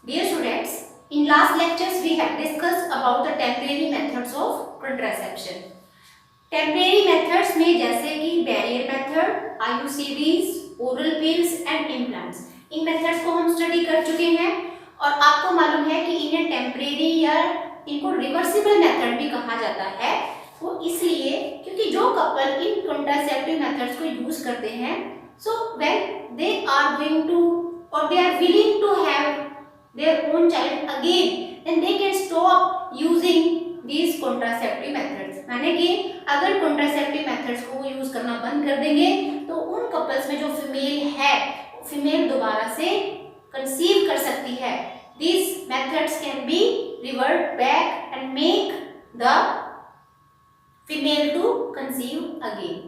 Dear students, in last lectures we have discussed about the temporary methods of contraception. Temporary methods में जैसे कि barrier method, IUCDs, oral pills and implants, in methods को हम study कर चुके हैं और आपको मालूम है कि इन्हें टेम्परेरी या इनको रिवर्सिबल मेथड भी कहा जाता है। वो इसलिए क्योंकि जो कपल इन कॉन्ट्रासेप्टिव मेथड्स को यूज करते हैं, so when they are going to और they are willing to have their own child again, then they can stop using these contraceptive methods। माने कि अगर contraceptive methods को वो यूज करना बंद कर देंगे तो उन कपल्स में जो फीमेल है, फीमेल दोबारा से कंसीव कर सकती है। These methods can be revert back and make the female to conceive again।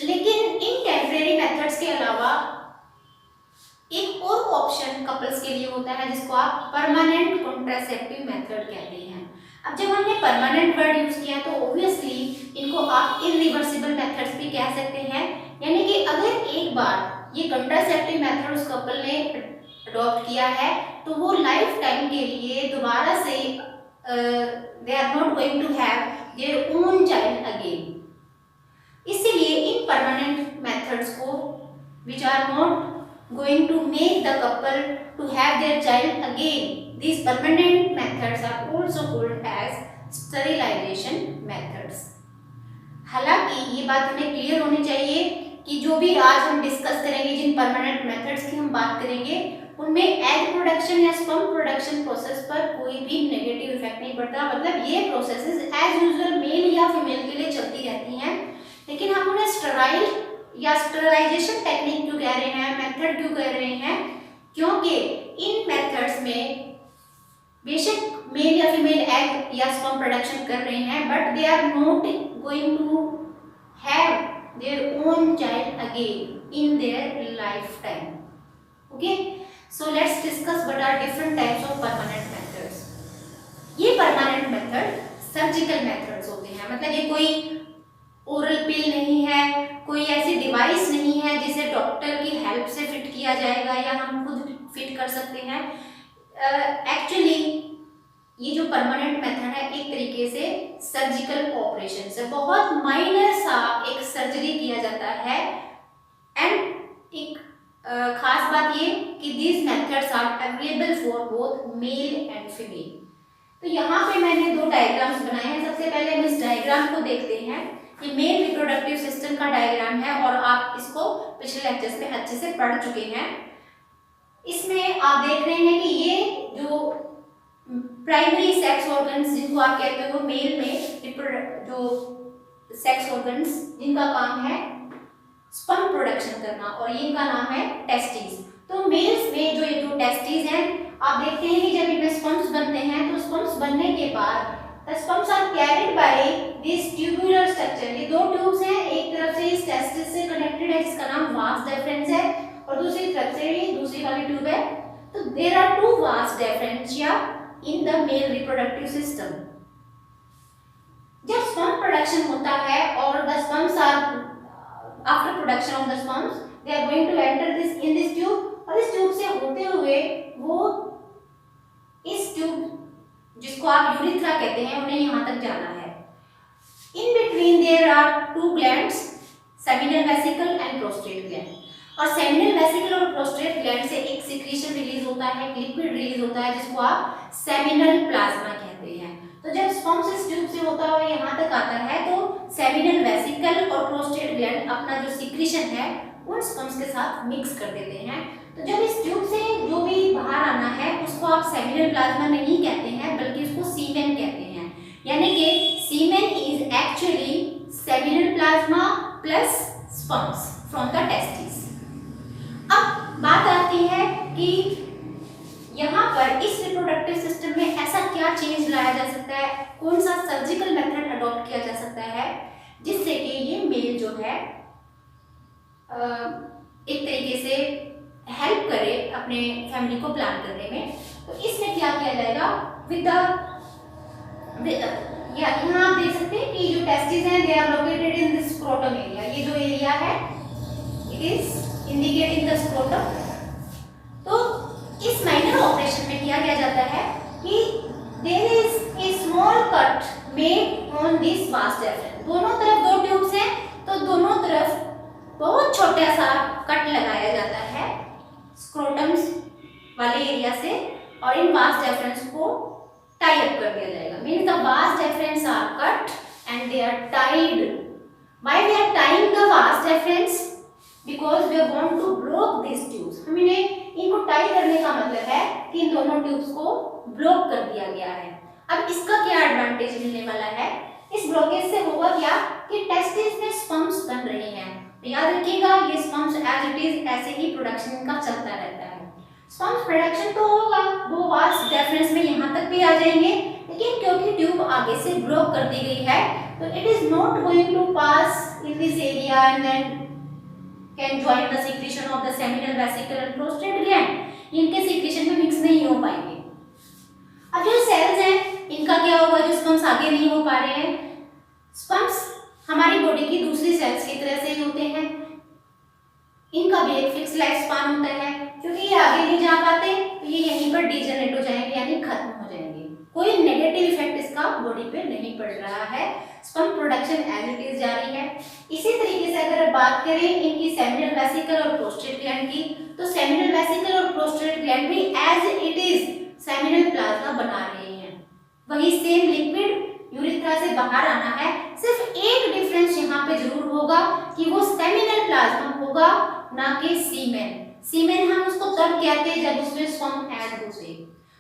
लेकिन इन टेम्परेरी मेथड्स के अलावा एक और ऑप्शन कपल्स के लिए होता है जिसको आप परमानेंट कॉन्ट्रासेप्टिव मेथड कहते हैं। अब जब हमने परमानेंट वर्ड यूज किया तो ऑब्वियसली इनको आप इरिवर्सिबल मेथड्स भी कह सकते हैं, यानी कि अगर एक बार ये कॉन्ट्रासेप्टिव मेथड उस कपल ने अडॉप्ट किया है तो वो लाइफ टाइम के लिए दोबारा से they are not going to have their own child again. इसीलिए इन परमानेंट मेथड्स को which are not going to make the couple to have their child again, these permanent methods are also called as sterilization methods। हालांकि ये बात हमें clear होनी चाहिए कि जो भी आज हम डिस्कस करेंगे, जिन परमानेंट मेथड्स की हम बात करेंगे, उनमें एग प्रोडक्शन या स्पर्म प्रोडक्शन प्रोसेस पर कोई भी नेगेटिव इफेक्ट नहीं पड़ता। मतलब ये प्रोसेसेस एज यूजुअल मेल या फीमेल के लिए चलती रहती हैं, लेकिन हम उन्हें स्टेराइल या स्टेरिलाइजेशन टेक्निक क्यों कह रहे हैं, मेथड क्यों कह रहे हैं, क्योंकि इन मेथड्स में बेशक मेल या फीमेल एग या स्पर्म प्रोडक्शन कर रहे हैं, but they are not going to have their own child again in their life time. Okay, so let's discuss what are different types of permanent methods. ये permanent method surgical methods होते हैं, मतलब ये कोई oral पिल नहीं है, कोई ऐसी डिवाइस नहीं है जिसे डॉक्टर की हेल्प से फिट किया जाएगा या हम खुद फिट कर सकते हैं। एक्चुअली ये जो परमानेंट मेथड है एक तरीके से सर्जिकल ऑपरेशन से बहुत माइनर सा एक सर्जरी किया जाता है। एंड एक खास बात ये कि these methods are available for both male and female। तो यहाँ पे मैंने दो डायग्राम्स बनाए हैं। सबसे पहले हम इस डायग्राम को देखते हैं। ये मेल रिप्रोडक्टिव सिस्टम का डायग्राम है और आप इसको पिछले लेक्चर्स में अच्छे से पढ़ चुके हैं। इसमें आप देख रहे हैं कि ये जो प्राइमरी सेक्स ऑर्गन्स जिनको आप कहते हो मेल में जो सेक्स ऑर्गन्स जिनका काम है स्पर्म प्रोडक्शन करना, और इनका नाम है टेस्टिस। तो मेल्स में जो ये दो टेस्टिस हैं, आप देखते हैं कि जब इनमें स्पर्म्स बनते हैं तो स्पर्म्स बनने के बाद the sperms are carried by this tubular structure। ये दो ट्यूब्स हैं, एक तरफ से इस टेस्टिस से कनेक्टेड है जिसका नाम वास डिफरेंस है और दूसरी तरफ से ये दूसरी वाली ट्यूब है। तो there are two vas differentia in the male reproductive system। जब स्पर्म प्रोडक्शन होता है और the sperms are after production of the sperms they are going to enter this in this tube, और इस ट्यूब से होते हुए वो इस ट्यूब जिसको आप यूरिथ्रा कहते हैं उन्हें यहाँ तक जाना है। In between there are two glands, seminal vesicle and prostate gland. और सेमिनल वेसिकल और प्रोस्टेट ग्लैंड से एक सिक्रीशन रिलीज होता है, एक लिक्विड रिलीज होता है जिसको आप सेमिनल प्लाज्मा कहते हैं। तो जब स्पर्म्स इस ट्यूब से होता हुआ यहाँ तक आता है तो सेमिनल वेसिकल और प्रोस्टेट ग्लैंड अपना जो सिक्रीशन है उन स्पर्म्स के साथ मिक्स कर देते हैं। तो जब इस ट्यूब से जो भी बाहर आना है उसको आप सेमिनल प्लाज्मा नहीं कहते हैं बल्कि उसको सीमेन कहते हैं, यानी कि semen is actually seminal plasma plus sperms from the testis. अब बात आती है कि यहाँ पर इस रिप्रोडक्टिव सिस्टम में ऐसा क्या चेंज लाया जा सकता है, कौन सा सर्जिकल मेथड अडॉप्ट किया जा सकता है जिससे कि ये मेल जो है एक तरीके से हेल्प करे अपने फैमिली को प्लान करने में। तो इसमें क्या किया जाएगा विद यहाँ आप देख सकते हैं कि जो टेस्टिस हैं they are located in this scrotum area. ये जो एरिया है it is indicating the scrotum. तो इस वाले एरिया से और इन वास डेफरेंस को टाई अप कर दिया जाएगा। Means the vas deferens are cut and they are tied. Why we are tying the vas deferens? Because we want to block this tubes. हम इनको टाई करने का मतलब है कि इन दोनों ट्यूब्स को ब्लॉक कर दिया गया है। अब इसका क्या एडवांटेज मिलने वाला है? इस ब्लॉकेज से होगा क्या कि टेस्टिस में स्पम्स बन रहे हैं। याद रखिएगा ये स्पम्स एज इट इज ऐसे ही प्रोडक्शन का चलता रहता है। स्पम्स प्रोडक्शन तो होगा, वो वास डेफरेंस में यहाँ तक भी आ जाएंगे, लेकिन क्योंकि ट्यूब आगे से ब्लॉक कर दी गई है तो it is not going to pass in this area and then can join the secretion of the seminal vesicle and prostate gland. इनके सीक्रेशन में मिक्स नहीं हो पाएंगे। अब जो सेल्स हैं इनका क्या होगा? जो स्पम्स आगे नहीं हो पा रहे हैं, स्पम्स हमारी बॉडी की दूसरी सेल्स की तरह से ही होते हैं। इनका भी एक फिक्स लाइफ स्पान होता है। क्योंकि ये आगे नहीं जा पाते तो ये यहीं पर डीजनरेट हो जाएंगे यानी खत्म हो जाएंगे। कोई नेगेटिव इफेक्ट इसका बॉडी पे नहीं पड़ रहा है। Sperm production as it is जारी है। इसी तरीके से अगर बात करें इनकी सेमिनल वेसिकल और प्रोस्टेट ग्लैंड की, तो सेमिनल वेसिकल और प्रोस्टेट ग्लैंड भी as it is seminal plasma बना रहे हैं। वही सेम लिक्विड यूरिथ्रा से बाहर आना है। सिर्फ एक डिफरेंस यहाँ पे जरूर होगा कि वो सेमिनल प्लाज्मा होगा ना कि सीमेन। सीमेन हम उसको तब कहते हैं जब उसमें स्पर्म ऐड होते।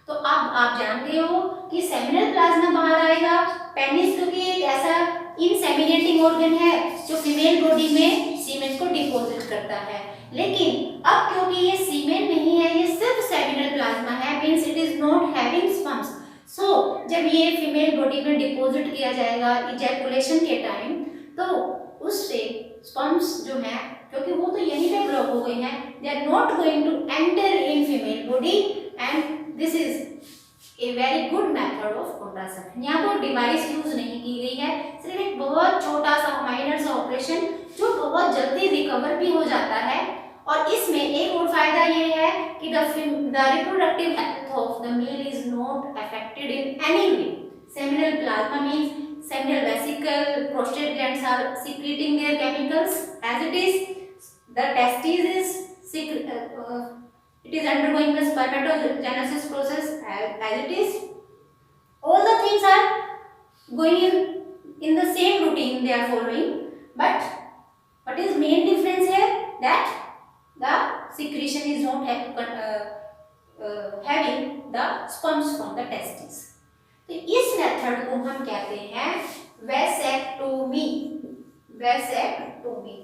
तो अब आप जानते हो कि सेमिनल प्लाज्मा बाहर आएगा। पेनिस क्योंकि एक ऐसा इनसेमिनेटिंग ऑर्गन है जो फीमेल बॉडी में सीमेन को डिपॉजिट करता है, लेकिन अब क्योंकि ये सीमेन नहीं है, ये सिर्फ सेमिनल प्लाज्मा है, means it is not having sperms. So जब ये फीमेल बॉडी में डिपॉजिट किया जाएगा इजैकुलेशन के टाइम, तो उससे स्पर्म्स जो है क्योंकि वो तो यहीं पे ब्लॉक हो गए हैं, they are not going to enter in female body and this is a very good method of contraception. यहाँ पर डिवाइस यूज नहीं की गई है, सिर्फ एक बहुत छोटा सा माइनर सा ऑपरेशन जो बहुत जल्दी रिकवर भी हो जाता है। और इसमें एक और फायदा ये है कि the reproductive health of the male is not affected in any way. Seminal plasma means seminal vesicle, prostate glands are secreting their chemicals as it is. The testes is it is undergoing the spermatogenesis process as it is. All the things are going in the same routine they are following, but what is main difference here? That the secretion is not having the sperms from the testes. तो इस method को हम कहते हैं vasectomy. Vasectomy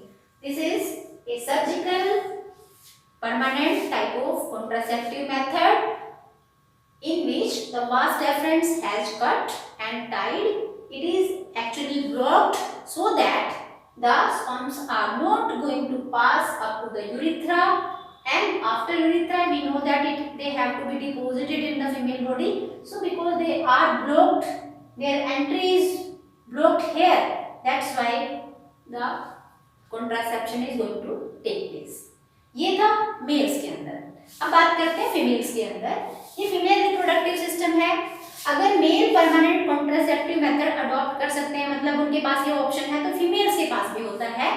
this is A surgical permanent type of contraceptive method in which the vas deferens has cut and tied. It is actually blocked so that the sperms are not going to pass up to the urethra, and after urethra we know that they have to be deposited in the female body. So because they are blocked, their entry is blocked here, that's why the contraception is going to take place. ये था mails के अंदर। अब बात करते हैं females के अंदर। ये फीमेल रिप्रोडक्टिव सिस्टम है। अगर male permanent contraceptive method adopt कर सकते हैं, मतलब उनके पास ये ऑप्शन है, तो फीमेल्स के पास भी होता है।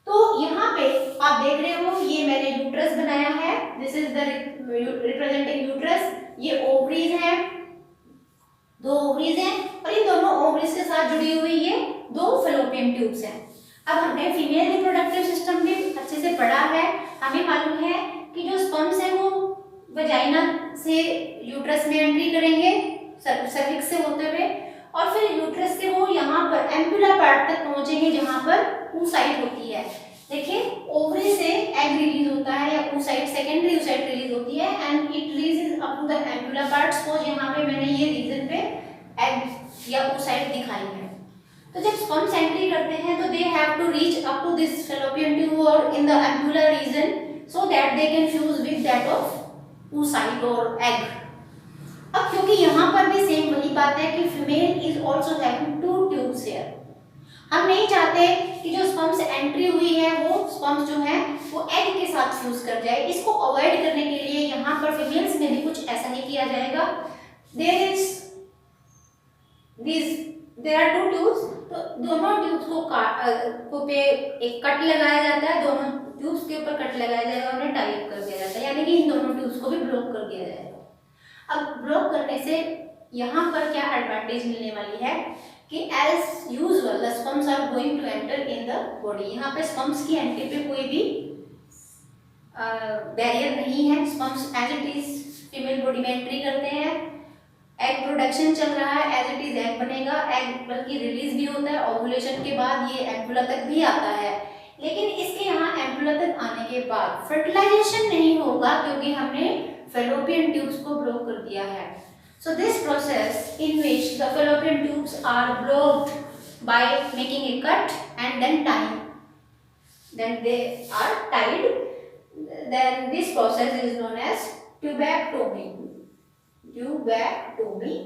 तो यहाँ पे आप देख रहे हो ये मैंने यूट्रस बनाया है, this is the representing uterus. ये ओवरीज है, दो ओवरीज हैं और इन दोनों ओवरीज के साथ जुड़ी हुई ये दो फैलोपियन ट्यूब्स हैं। अब हमने फीमेल रिप्रोडक्टिव सिस्टम भी अच्छे से पढ़ा है। हमें मालूम है कि जो स्पर्म्स हैं वो वजाइना से यूट्रस में एंट्री करेंगे सर्विक्स से होते हुए, और फिर यूट्रस से वो यहाँ पर एम्पुला पार्ट तक पहुंचेंगे जहाँ पर oocyte होती है। देखिए ओवरी से एग रिलीज होता है या oocyte सेकेंडरी oocyte रिलीज होती है and it releases up to the ampulla part. Suppose यहाँ पे मैंने ये रीजन पे एग या oocyte दिखाई है। तो जब स्पर्म्स एंट्री करते हैं तो they have to reach up to this fallopian tube और in the ampullar region so that they can fuse with that of oocyte और एग। अब क्योंकि यहाँ पर भी सेम वही बात है कि female is also having two tubes here, हम नहीं चाहते कि जो स्पर्म्स एंट्री हुई है वो स्पर्म्स जो है वो एग के साथ फ्यूज कर जाए। इसको अवॉइड करने के लिए यहाँ पर फीमेल्स में भी कुछ ऐसा ही किया जाएगा। देयर आर टू ट्यूब्स, तो दोनों ट्यूब्स को पे एक कट लगाया जाता है, दोनों ट्यूब्स के ऊपर कट लगाया जाएगा, उन्हें टाई अप कर दिया जाता है, यानी कि इन दोनों ट्यूब्स को भी ब्लॉक कर दिया जाएगा। अब ब्लॉक करने से यहाँ पर क्या एडवांटेज मिलने वाली है कि as usual the sperms are going to enter in the body. यहाँ पे स्पर्म्स की एंट्री पे कोई भी बैरियर नहीं है। Sperms as it is female body में एंट्री करते हैं, एग प्रोडक्शन चल रहा है, एज इट इज एग बनेगा, एग बल्कि रिलीज भी होता है, ओव्यूलेशन के बाद ये एम्पुला तक भी आता है। लेकिन इसके यहाँ एम्पुला तक आने के बाद फर्टिलाइजेशन नहीं होगा क्योंकि हमने फैलोपियन ट्यूब्स को ब्लॉक कर दिया है। So this process in which the fallopian tubes are blocked by making a cut and then tying, then they are tied, then this process is known as tubectomy. Tubectomy.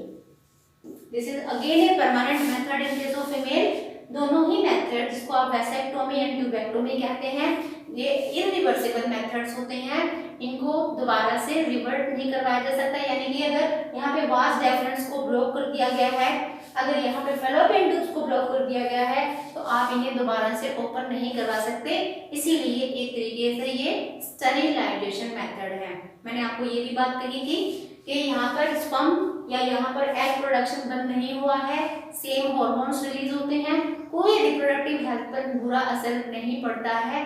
This is again a permanent method in case of female. दोनों ही method जिसको आप vasectomy and tubectomy कहते हैं, ये irreversible methods होते हैं। इनको दोबारा से रिवर्ट नहीं करवाया जा सकता। यानी कि अगर यहाँ पे वास डेफरेंस को ब्लॉक कर दिया गया है, अगर यहाँ पे फैलोपियन ट्यूब्स को ब्लॉक कर दिया गया है, तो आप इन्हें दोबारा से ओपन नहीं करवा सकते। इसीलिए एक तरीके से ये स्टरिलाइजेशन मेथड है। मैंने आपको ये भी बात कही थी कि यहाँ पर स्पर्म या यहाँ पर एग प्रोडक्शन बंद नहीं हुआ है, सेम हार्मोन्स रिलीज होते हैं, कोई रिप्रोडक्टिव हेल्थ पर बुरा असर नहीं पड़ता है।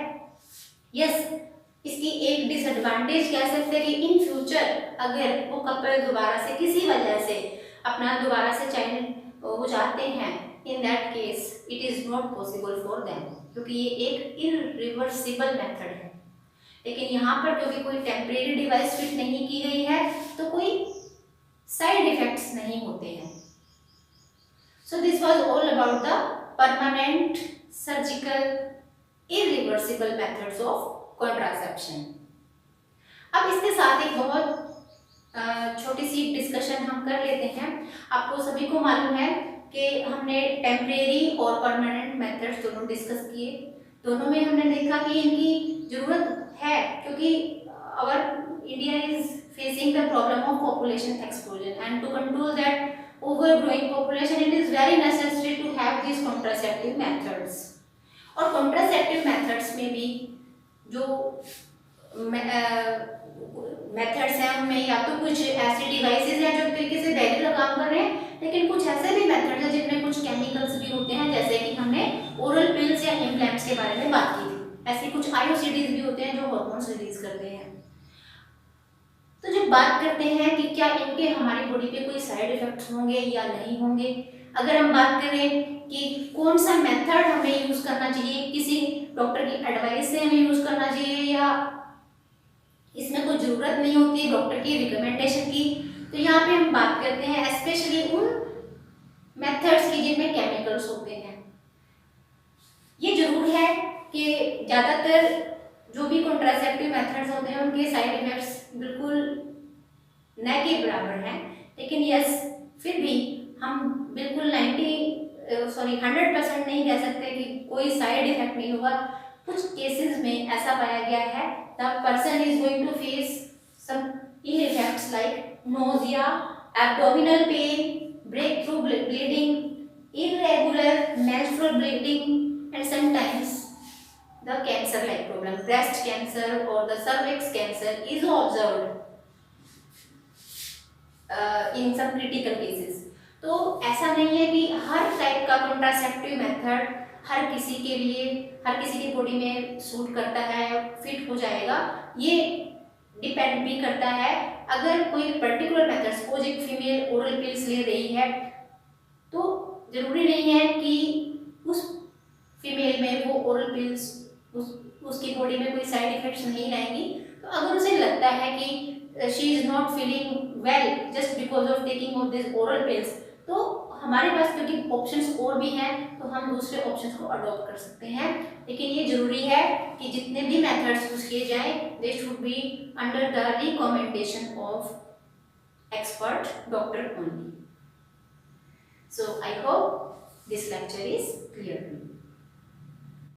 यस, इसकी एक डिसएडवांटेज कह सकते हैं कि इन फ्यूचर अगर वो कपल दोबारा से किसी वजह से अपना दोबारा से चाइल्ड हो जाते हैं, in that case it is not possible for them, क्योंकि ये एक इरिवर्सिबल मेथड है। लेकिन यहाँ पर क्योंकि कोई टेम्परेरी डिवाइस फिट नहीं की गई है, तो कोई साइड इफेक्ट्स नहीं होते हैं। So this was all about the permanent surgical irreversible methods of contraception. अब इसके साथ एक बहुत छोटी सी डिस्कशन हम कर लेते हैं। आपको सभी को मालूम है कि हमने टेम्परेरी और परमानेंट मेथड्स दोनों डिस्कस किए। दोनों में हमने देखा कि इनकी जरूरत है क्योंकि our India is facing the problem of population explosion, and to control that overgrowing population it is very necessary to have these contraceptive methods। और contraceptive methods में भी जो मेथड्स हैं उनमें या तो कुछ ऐसी डिवाइसेस हैं जो तरीके से डायरेक्ट काम कर रहे हैं, लेकिन कुछ ऐसे भी मेथड्स हैं जिनमें कुछ केमिकल्स भी होते हैं, जैसे कि हमने ओरल पिल्स या इम्प्लांट्स के बारे में बात की थी। ऐसे कुछ आईओसीडीज भी होते हैं जो हार्मोन्स रिलीज करते हैं। तो जब बात करते हैं कि क्या इनके हमारी बॉडी पे कोई साइड इफेक्ट्स होंगे या नहीं होंगे, अगर हम बात करें कि कौन सा मेथड हमें यूज करना चाहिए, किसी डॉक्टर की एडवाइस से हमें यूज करना चाहिए या इसमें कोई जरूरत नहीं होती डॉक्टर की रिकमेंडेशन की, तो यहाँ पे हम बात करते हैं स्पेशली उन मेथड्स की जिनमें केमिकल्स होते हैं। ये जरूर है कि ज़्यादातर जो भी कॉन्ट्रासेप्टिव मेथड्स होते हैं उनके साइड इफेक्ट्स बिल्कुल न के बराबर हैं, लेकिन यस फिर भी हम बिल्कुल 100% नहीं कह सकते कि कोई साइड इफेक्ट नहीं होगा। कुछ केसेस में ऐसा पाया गया है the person is going to face some ill effects like nausea, abdominal pain, breakthrough bleeding, irregular menstrual bleeding, and sometimes the cancer like problem, breast cancer or the cervix cancer is observed in some critical cases। तो ऐसा नहीं है कि हर type का contraceptive method हर किसी के लिए हर किसी की बॉडी में सूट करता है, फिट हो जाएगा। ये डिपेंड भी करता है अगर कोई पर्टिकुलर मेथड, सपोज एक फीमेल ओरल पिल्स ले रही है तो जरूरी नहीं है कि उस फीमेल में वो ओरल पिल्स उसकी बॉडी में कोई साइड इफेक्ट्स नहीं लाएंगी। तो अगर उसे लगता है कि she is not feeling well just because of taking of this oral pills, तो हमारे पास क्योंकि ऑप्शंस और भी हैं तो हम दूसरे ऑप्शंस को अडॉप्ट कर सकते हैं। लेकिन ये जरूरी है कि जितने भी मेथड्स यूज किए जाएं they should be under the recommendation of expert doctor only. So I hope this lecture is clear.